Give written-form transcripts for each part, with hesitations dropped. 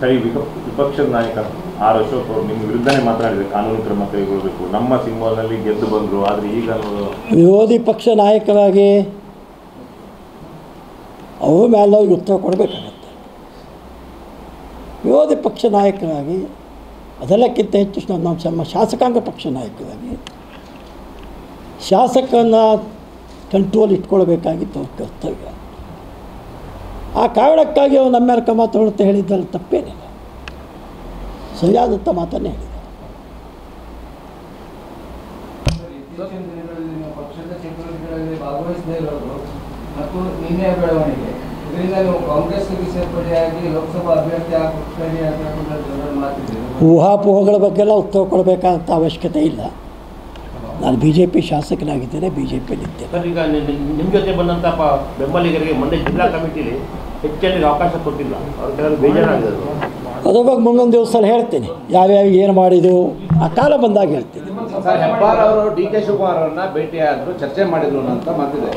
ಸರಿ, ವಿಪಕ್ಷದ ನಾಯಕ ಆರ್ ಅಶೋಕ್ ಅವರು ನಿಮ್ಮ ವಿರುದ್ಧನೇ ಮಾತನಾಡಿದೆ, ಕಾನೂನು ಕ್ರಮ ಕೈಗೊಳ್ಳಬೇಕು, ನಮ್ಮ ಸಿಂಬಲ್ನಲ್ಲಿ ಗೆದ್ದು ಬಂದರು, ಆದರೆ ಈಗ ವಿರೋಧಿ ಪಕ್ಷ ನಾಯಕರಾಗಿ ಅವರು ಮೇಲೆ ಅವ್ರಿಗೆ ಉತ್ತರ ಕೊಡಬೇಕಾಗತ್ತೆ. ವಿರೋಧಿ ಪಕ್ಷ ನಾಯಕರಾಗಿ ಅದೆಲ್ಲಕ್ಕಿಂತ ಹೆಚ್ಚು ನಮ್ಮ ಶಾಸಕಾಂಗ ಪಕ್ಷ ನಾಯಕರಾಗಿ ಶಾಸಕರನ್ನ ಕಂಟ್ರೋಲ್ ಇಟ್ಕೊಳ್ಬೇಕಾಗಿತ್ತು ಅವ್ರ ಕರ್ತವ್ಯ. ಆ ಕಾರಣಕ್ಕಾಗಿ ಅವರು ನಮ್ಮ ಮೇಲೆ ಕ್ರಮ ತಗೊಳ್ತಾ ಹೇಳಿದ್ದಲ್ಲಿ ತಪ್ಪೇನಿಲ್ಲ, ಸರಿಯಾದಂಥ ಮಾತನ್ನೇ ಹೇಳಿದ್ದಾರೆ. ಊಹಾಪೋಹಗಳ ಬಗ್ಗೆಲ್ಲ ಉತ್ತರ ಕೊಡಬೇಕಾದಂಥ ಅವಶ್ಯಕತೆ ಇಲ್ಲ. ನಾನು BJP ಶಾಸಕನಾಗಿದ್ದೇನೆ, BJPಯಲ್ಲಿದ್ದೇನೆ. ಸರ್, ಈಗ ನಿಮ್ಮ ಜೊತೆ ಬಂದಂಥ ಬೆಂಬಲಿಗರಿಗೆ ಮೊನ್ನೆ ಜಿಲ್ಲಾ ಕಮಿಟಿಲಿ ಹೆಚ್ಚಿನ ಅವಕಾಶ ಕೊಟ್ಟಿಲ್ಲ, ಅವ್ರ ಕೆಲವು ಬೇಜಾರಾಗಿದೆ. ಅದ್ರ ಬಗ್ಗೆ ಮುಂದೊಂದು ದಿವಸ ಹೇಳ್ತೀನಿ, ಯಾವ್ಯಾವ ಏನು ಮಾಡಿದ್ದು ಆ ಕಾಲ ಬಂದಾಗ ಹೇಳ್ತೀನಿ. ಹೆಬ್ಬಾರ್ ಅವರು DK ಶಿವಕುಮಾರ್ ಅವರನ್ನ ಭೇಟಿಯಾದ್ರು, ಚರ್ಚೆ ಮಾಡಿದ್ರು ಅಂತ ಮಾತಿದೆ.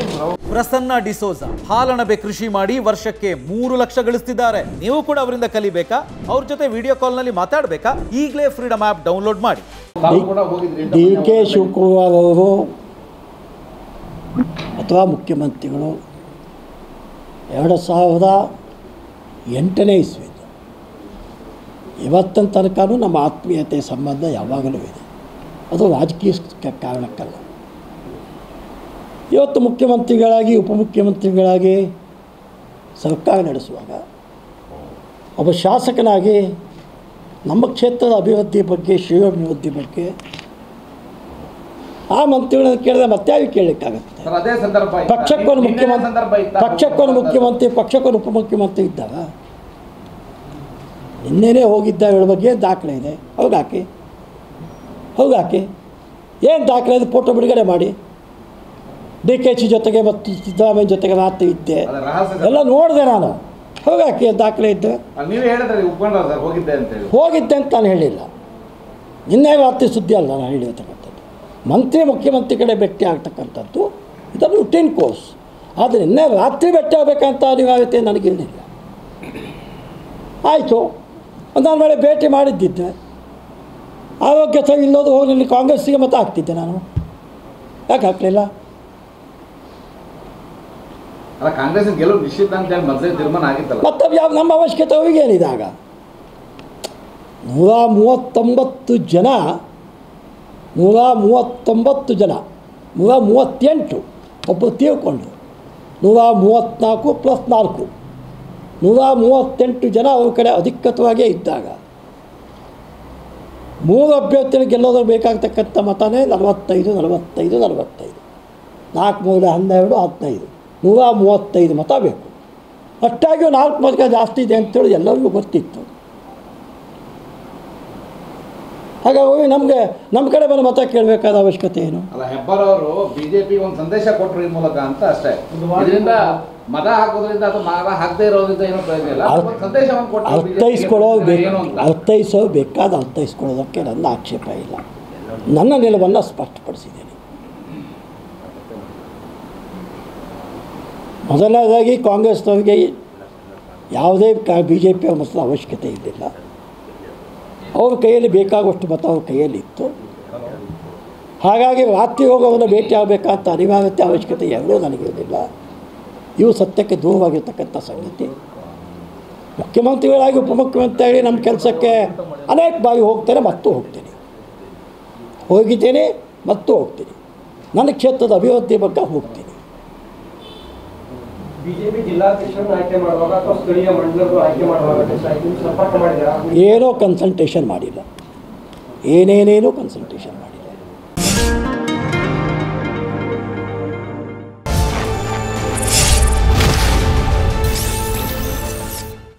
ಪ್ರಸನ್ನ ಡಿಸೋಜ ಹಾಲಣಬೆ ಕೃಷಿ ಮಾಡಿ ವರ್ಷಕ್ಕೆ 3 ಲಕ್ಷ ಗಳಿಸ್ತಿದ್ದಾರೆ. ನೀವು ಕೂಡ ಅವರಿಂದ ಕಲಿಬೇಕಾ? ಅವ್ರ ಜೊತೆ ವಿಡಿಯೋ ಕಾಲ್ನಲ್ಲಿ ಮಾತಾಡಬೇಕಾ? ಈಗಲೇ ಫ್ರೀಡಮ್ ಆ್ಯಪ್ ಡೌನ್ಲೋಡ್ ಮಾಡಿ. DK ಶಿವಕುಮಾರ್ ಅವರು ಅಥವಾ ಮುಖ್ಯಮಂತ್ರಿಗಳು 2008ನೇ ಇಸ್ವಿದು ಇವತ್ತಿನ ತನಕನೂ ನಮ್ಮ ಆತ್ಮೀಯತೆ ಸಂಬಂಧ ಯಾವಾಗಲೂ ಇದೆ. ಅದು ರಾಜಕೀಯ ಕಾರಣಕ್ಕಲ್ಲ. ಇವತ್ತು ಮುಖ್ಯಮಂತ್ರಿಗಳಾಗಿ ಉಪಮುಖ್ಯಮಂತ್ರಿಗಳಾಗಿ ಸರ್ಕಾರ ನಡೆಸುವಾಗ ಒಬ್ಬ ಶಾಸಕನಾಗಿ ನಮ್ಮ ಕ್ಷೇತ್ರದ ಅಭಿವೃದ್ಧಿ ಬಗ್ಗೆ, ಶ್ರೇಯೋಭಿವೃದ್ಧಿ ಬಗ್ಗೆ ಆ ಮಂತ್ರಿಗಳನ್ನು ಕೇಳಿದ್ರೆ ಮತ್ತೆ ಯಾರು ಕೇಳಲಿಕ್ಕಾಗುತ್ತೆ? ಪಕ್ಷಕ್ಕೊಂದು ಮುಖ್ಯಮಂತ್ರಿ ಪಕ್ಷಕ್ಕೊಂದು ಉಪಮುಖ್ಯಮಂತ್ರಿ ಇದ್ದಾಗ ನಿನ್ನೆನೇ ಹೋಗಿದ್ದಗಳ ಬಗ್ಗೆ ದಾಖಲೆ ಇದೆ, ಹೋಗಾಕಿ ಏನು ದಾಖಲೆ ಇದೆ? ಫೋಟೋ ಬಿಡುಗಡೆ ಮಾಡಿ. DKC ಜೊತೆಗೆ ಮತ್ತು ಸಿದ್ದರಾಮಯ್ಯ ಜೊತೆಗೆ ಮಾತು ಇದ್ದೆ, ಎಲ್ಲ ನೋಡಿದೆ ನಾನು. ಹೋಗಾಕಿ ದಾಖಲೆ ಇದ್ದೆ. ಹೋಗಿದ್ದೆ ಅಂತ ನಾನು ಹೇಳಿಲ್ಲ, ನಿನ್ನೆ ರಾತ್ರಿ ಸುದ್ದಿ ಅಲ್ಲ ನಾನು ಹೇಳಿರ್ತಕ್ಕಂಥದ್ದು. ಮುಖ್ಯಮಂತ್ರಿ ಕಡೆ ಭೇಟಿ ಆಗ್ತಕ್ಕಂಥದ್ದು ಇದನ್ನು ರುಟೀನ್ ಕೋರ್ಸ್. ಆದರೆ ನಿನ್ನೆ ರಾತ್ರಿ ಭೇಟಿ ಆಗಬೇಕಂತ ಅನಿವಾರ್ಯತೆ ನನಗೇನಿಲ್ಲ. ಆಯಿತು, ನಾನು ವೇಳೆ ಭೇಟಿ ಮಾಡಿದ್ದಿದ್ದೆ, ಆರೋಗ್ಯ ಸರಿ ಇಲ್ಲೋದು ಹೋಗಿ ಕಾಂಗ್ರೆಸ್ಸಿಗೆ ಮತ ಹಾಕ್ತಿದ್ದೆ ನಾನು. ಯಾಕೆ ಹಾಕಲಿಲ್ಲ? ಕಾಂಗ್ರೆಸ್ ಗೆಲುವು ನಿಶ್ಚಿತ ಅಂತ ಹೇಳಿ ಮೊದಲೇ ತೀರ್ಮಾನ ಆಗಿತ್ತಲ್ಲ. ಮತ್ತೆ ಯಾವ ನಮ್ಮ ಅವಶ್ಯಕತೆ ಅವ್ರಿಗೇನಿದೆ? ಆಗ 138 ಜನ 138 ಒಬ್ಬರು ತೀರ್ಕೊಂಡು 134 + 4 138 ಜನ ಅವ್ರ ಕಡೆ ಅಧಿಕೃತವಾಗೇ ಇದ್ದಾಗ 3 ಅಭ್ಯರ್ಥಿಗಳು ಗೆಲ್ಲೋದು ಬೇಕಾಗ್ತಕ್ಕಂಥ ಮತನೇ 45 4 3 12 15 135 ಮತ ಬೇಕು. ಅಷ್ಟಾಗಿ 4 ಮತ ಜಾಸ್ತಿ ಇದೆ ಅಂತೇಳಿ ಎಲ್ಲರಿಗೂ ಗೊತ್ತಿತ್ತು. ಹಾಗಾಗಿ ನಮ್ಮ ಕಡೆ ಬಂದು ಮತ ಕೇಳಬೇಕಾದ ಅವಶ್ಯಕತೆ ಏನು? ಅಲ್ಲ, ಹೆಬ್ಬಾರ್ ಅವರು BJP ಒಂದು ಸಂದೇಶ ಕೊಟ್ಟರು ಈ ಮೂಲಕ ಅಂತ ಅಷ್ಟೇ. ಇದರಿಂದ ಮತ ಹಾಕೋದ್ರಿಂದ ಅಥವಾ ಮತ ಹಾಕದೇ ಇರೋದ್ರಿಂದ ಏನೋ ಪ್ರಯೋಜನ ಇಲ್ಲ. ಸಂದೇಶವನ್ನು ಅರ್ಥೈಸ್ಕೊಳ್ಳೋದಕ್ಕೆ ನನ್ನ ಆಕ್ಷೇಪ ಇಲ್ಲ. ನನ್ನ ನಿಲುವನ್ನು ಸ್ಪಷ್ಟಪಡಿಸಿದ್ದೇನೆ. ಮೊದಲನೇದಾಗಿ ಕಾಂಗ್ರೆಸ್ನವರಿಗೆ ಯಾವುದೇ BJP ಮತದ ಅವಶ್ಯಕತೆ ಇರಲಿಲ್ಲ. ಅವ್ರ ಕೈಯಲ್ಲಿ ಬೇಕಾಗುವಷ್ಟು ಮತ ಅವ್ರ ಕೈಯಲ್ಲಿ ಇತ್ತು. ಹಾಗಾಗಿ ರಾತ್ರಿ ಹೋಗೋವನ್ನು ಭೇಟಿ ಆಗಬೇಕಂತ ಅನಿವಾರ್ಯತೆ ಅವಶ್ಯಕತೆ ಎರಡೂ ನನಗಿರಲಿಲ್ಲ. ಇವು ಸತ್ಯಕ್ಕೆ ದೂರವಾಗಿರ್ತಕ್ಕಂಥ ಸಂಗತಿ. ಮುಖ್ಯಮಂತ್ರಿಗಳಾಗಿ ಉಪಮುಖ್ಯಮಂತ್ರಿಯಾಗಿ ನಮ್ಮ ಕೆಲಸಕ್ಕೆ ಅನೇಕ ಬಾರಿ ಹೋಗ್ತೇನೆ ಮತ್ತು ಹೋಗಿದ್ದೇನೆ ಮತ್ತು ಹೋಗ್ತೀನಿ. ನನ್ನ ಕ್ಷೇತ್ರದ ಅಭಿವೃದ್ಧಿ ಬಗ್ಗೆ ಹೋಗ್ತೀನಿ. BJP ಜಿಲ್ಲಾಧ್ಯಕ್ಷರನ್ನು ಆಯ್ಕೆ ಮಾಡುವಾಗ ಅಥವಾ ಸ್ಥಳೀಯ ಮಂಡಲರು ಆಯ್ಕೆ ಮಾಡುವಾಗ ಸಂಪರ್ಕ ಮಾಡಿದ್ದೀರಾ? ಏನೋ ಕನ್ಸಲ್ಟೇಷನ್ ಮಾಡಿಲ್ಲ, ಏನೇನೇನೋ ಕನ್ಸಲ್ಟೇಷನ್